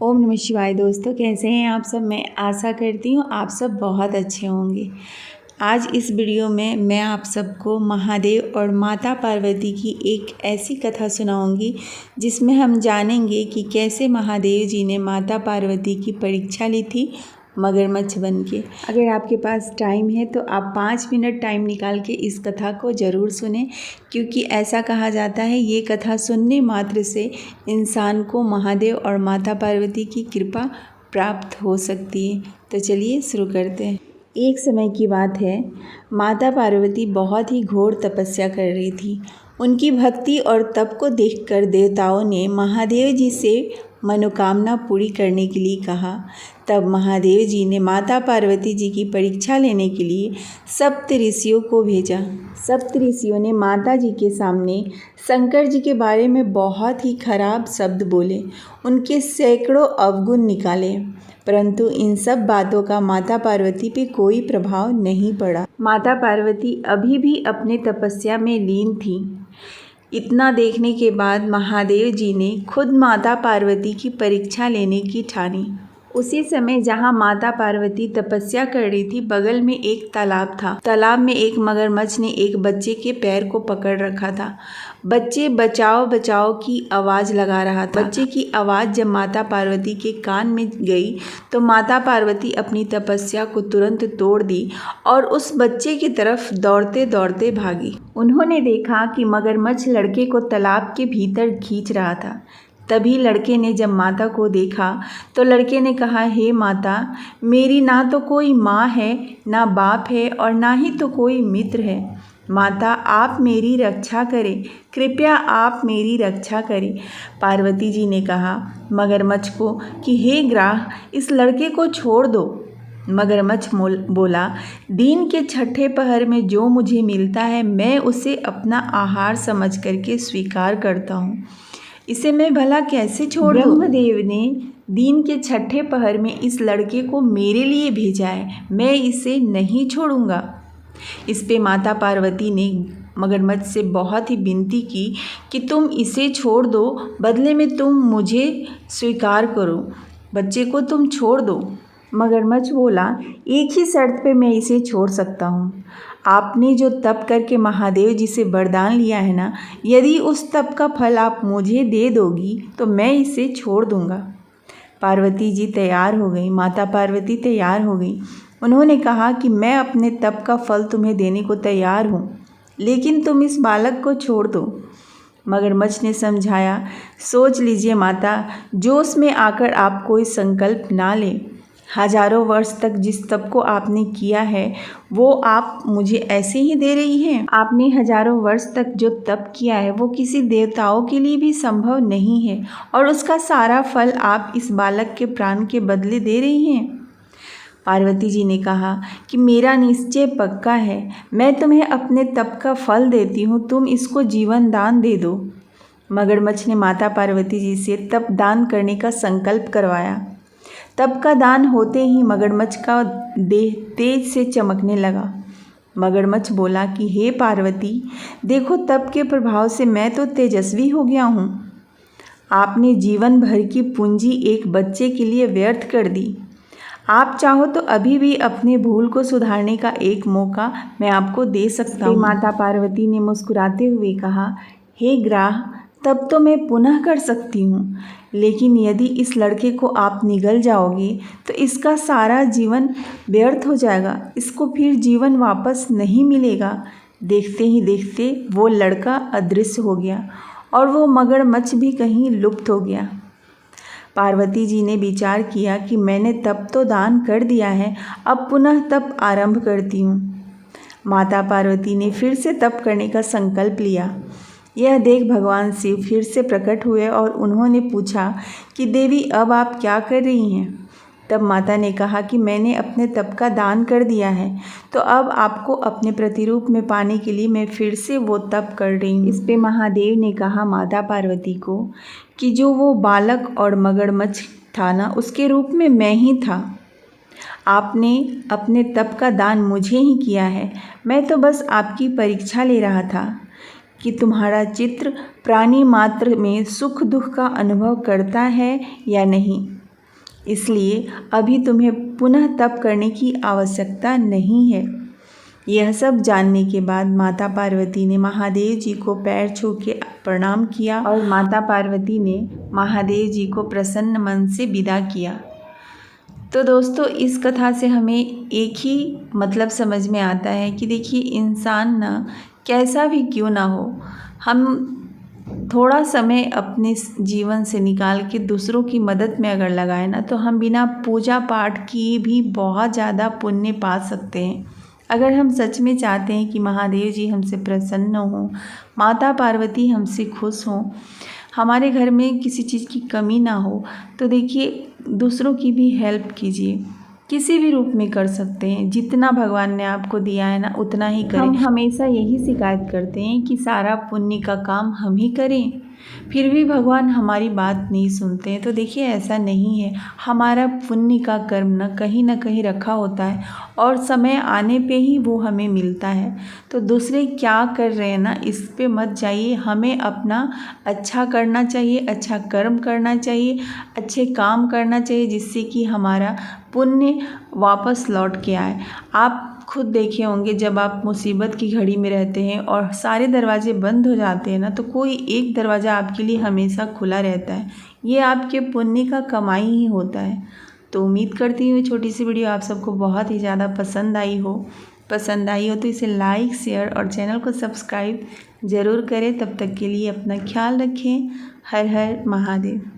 ओम नमः शिवाय। दोस्तों, कैसे हैं आप सब। मैं आशा करती हूँ आप सब बहुत अच्छे होंगे। आज इस वीडियो में मैं आप सबको महादेव और माता पार्वती की एक ऐसी कथा सुनाऊंगी जिसमें हम जानेंगे कि कैसे महादेव जी ने माता पार्वती की परीक्षा ली थी मगरमच्छ बन के। अगर आपके पास टाइम है तो आप 5 मिनट टाइम निकाल के इस कथा को ज़रूर सुने, क्योंकि ऐसा कहा जाता है ये कथा सुनने मात्र से इंसान को महादेव और माता पार्वती की कृपा प्राप्त हो सकती है। तो चलिए शुरू करते हैं। एक समय की बात है, माता पार्वती बहुत ही घोर तपस्या कर रही थी। उनकी भक्ति और तप को देखकर देवताओं ने महादेव जी से मनोकामना पूरी करने के लिए कहा। तब महादेव जी ने माता पार्वती जी की परीक्षा लेने के लिए सप्त ऋषियों को भेजा। सप्त ऋषियों ने माता जी के सामने शंकर जी के बारे में बहुत ही खराब शब्द बोले, उनके सैकड़ों अवगुण निकाले, परंतु इन सब बातों का माता पार्वती पे कोई प्रभाव नहीं पड़ा। माता पार्वती अभी भी अपने तपस्या में लीन थी। इतना देखने के बाद महादेव जी ने खुद माता पार्वती की परीक्षा लेने की ठानी। उसी समय जहाँ माता पार्वती तपस्या कर रही थी, बगल में एक तालाब था। तालाब में एक मगरमच्छ ने एक बच्चे के पैर को पकड़ रखा था। बच्चे बचाओ बचाओ की आवाज़ लगा रहा था। बच्चे की आवाज़ जब माता पार्वती के कान में गई तो माता पार्वती अपनी तपस्या को तुरंत तोड़ दी और उस बच्चे की तरफ दौड़ते दौड़ते भागी। उन्होंने देखा कि मगरमच्छ लड़के को तालाब के भीतर खींच रहा था। तभी लड़के ने जब माता को देखा तो लड़के ने कहा, हे माता, मेरी ना तो कोई माँ है, ना बाप है और ना ही तो कोई मित्र है। माता, आप मेरी रक्षा करें, कृपया आप मेरी रक्षा करें। पार्वती जी ने कहा मगरमच्छ को कि हे ग्राह, इस लड़के को छोड़ दो। मगरमच्छ बोला, दिन के छठे पहर में जो मुझे मिलता है मैं उसे अपना आहार समझ करके स्वीकार करता हूँ, इसे मैं भला कैसे छोड़ दूँ। ब्रह्मदेव ने दिन के छठे पहर में इस लड़के को मेरे लिए भेजा है, मैं इसे नहीं छोड़ूंगा। इस पे माता पार्वती ने मगरमच्छ से बहुत ही विनती की कि तुम इसे छोड़ दो, बदले में तुम मुझे स्वीकार करो, बच्चे को तुम छोड़ दो। मगरमच्छ बोला, एक ही शर्त पे मैं इसे छोड़ सकता हूँ। आपने जो तप करके महादेव जी से वरदान लिया है ना, यदि उस तप का फल आप मुझे दे दोगी तो मैं इसे छोड़ दूंगा। पार्वती जी तैयार हो गई। माता पार्वती तैयार हो गई। उन्होंने कहा कि मैं अपने तप का फल तुम्हें देने को तैयार हूँ, लेकिन तुम इस बालक को छोड़ दो। मगरमच्छ ने समझाया, सोच लीजिए माता, जोश में आकर आप कोई संकल्प ना लें। हजारों वर्ष तक जिस तप को आपने किया है वो आप मुझे ऐसे ही दे रही हैं। आपने हजारों वर्ष तक जो तप किया है वो किसी देवताओं के लिए भी संभव नहीं है, और उसका सारा फल आप इस बालक के प्राण के बदले दे रही हैं। पार्वती जी ने कहा कि मेरा निश्चय पक्का है, मैं तुम्हें अपने तप का फल देती हूँ, तुम इसको जीवन दान दे दो। मगरमच्छ ने माता पार्वती जी से तप दान करने का संकल्प करवाया। तप का दान होते ही मगरमच्छ का देह तेज से चमकने लगा। मगरमच्छ बोला कि हे पार्वती, देखो तप के प्रभाव से मैं तो तेजस्वी हो गया हूँ। आपने जीवन भर की पूंजी एक बच्चे के लिए व्यर्थ कर दी। आप चाहो तो अभी भी अपने भूल को सुधारने का एक मौका मैं आपको दे सकता हूँ। माता पार्वती ने मुस्कुराते हुए कहा, हे ग्राह, तब तो मैं पुनः कर सकती हूँ, लेकिन यदि इस लड़के को आप निगल जाओगे तो इसका सारा जीवन व्यर्थ हो जाएगा, इसको फिर जीवन वापस नहीं मिलेगा। देखते ही देखते वो लड़का अदृश्य हो गया और वो मगरमच्छ भी कहीं लुप्त हो गया। पार्वती जी ने विचार किया कि मैंने तप तो दान कर दिया है, अब पुनः तप आरंभ करती हूँ। माता पार्वती ने फिर से तप करने का संकल्प लिया। यह देख भगवान शिव फिर से प्रकट हुए और उन्होंने पूछा कि देवी, अब आप क्या कर रही हैं। तब माता ने कहा कि मैंने अपने तप का दान कर दिया है, तो अब आपको अपने प्रतिरूप में पाने के लिए मैं फिर से वो तप कर रही हूँ। इस पे महादेव ने कहा माता पार्वती को कि जो वो बालक और मगरमच्छ था ना, उसके रूप में मैं ही था। आपने अपने तप का दान मुझे ही किया है, मैं तो बस आपकी परीक्षा ले रहा था कि तुम्हारा चित्र प्राणी मात्र में सुख दुख का अनुभव करता है या नहीं। इसलिए अभी तुम्हें पुनः तप करने की आवश्यकता नहीं है। यह सब जानने के बाद माता पार्वती ने महादेव जी को पैर छू के प्रणाम किया और माता पार्वती ने महादेव जी को प्रसन्न मन से विदा किया। तो दोस्तों, इस कथा से हमें एक ही मतलब समझ में आता है कि देखिए, इंसान ना कैसा भी क्यों ना हो, हम थोड़ा समय अपने जीवन से निकाल के दूसरों की मदद में अगर लगाए ना, तो हम बिना पूजा पाठ किए भी बहुत ज़्यादा पुण्य पा सकते हैं। अगर हम सच में चाहते हैं कि महादेव जी हमसे प्रसन्न हों, माता पार्वती हमसे खुश हों, हमारे घर में किसी चीज़ की कमी ना हो, तो देखिए, दूसरों की भी हेल्प कीजिए। किसी भी रूप में कर सकते हैं, जितना भगवान ने आपको दिया है ना उतना ही करें। हम हमेशा यही शिकायत करते हैं कि सारा पुण्य का काम हम ही करें, फिर भी भगवान हमारी बात नहीं सुनते हैं। तो देखिए, ऐसा नहीं है। हमारा पुण्य का कर्म ना कहीं रखा होता है और समय आने पे ही वो हमें मिलता है। तो दूसरे क्या कर रहे हैं ना, इस पे मत जाइए। हमें अपना अच्छा करना चाहिए, अच्छा कर्म करना चाहिए, अच्छे काम करना चाहिए, जिससे कि हमारा पुण्य वापस लौट के आए। आप खुद देखे होंगे, जब आप मुसीबत की घड़ी में रहते हैं और सारे दरवाजे बंद हो जाते हैं ना, तो कोई एक दरवाज़ा आपके लिए हमेशा खुला रहता है। ये आपके पुण्य का कमाई ही होता है। तो उम्मीद करती हूँ छोटी सी वीडियो आप सबको बहुत ही ज़्यादा पसंद आई हो तो इसे लाइक, शेयर और चैनल को सब्सक्राइब ज़रूर करें। तब तक के लिए अपना ख्याल रखें। हर हर महादेव।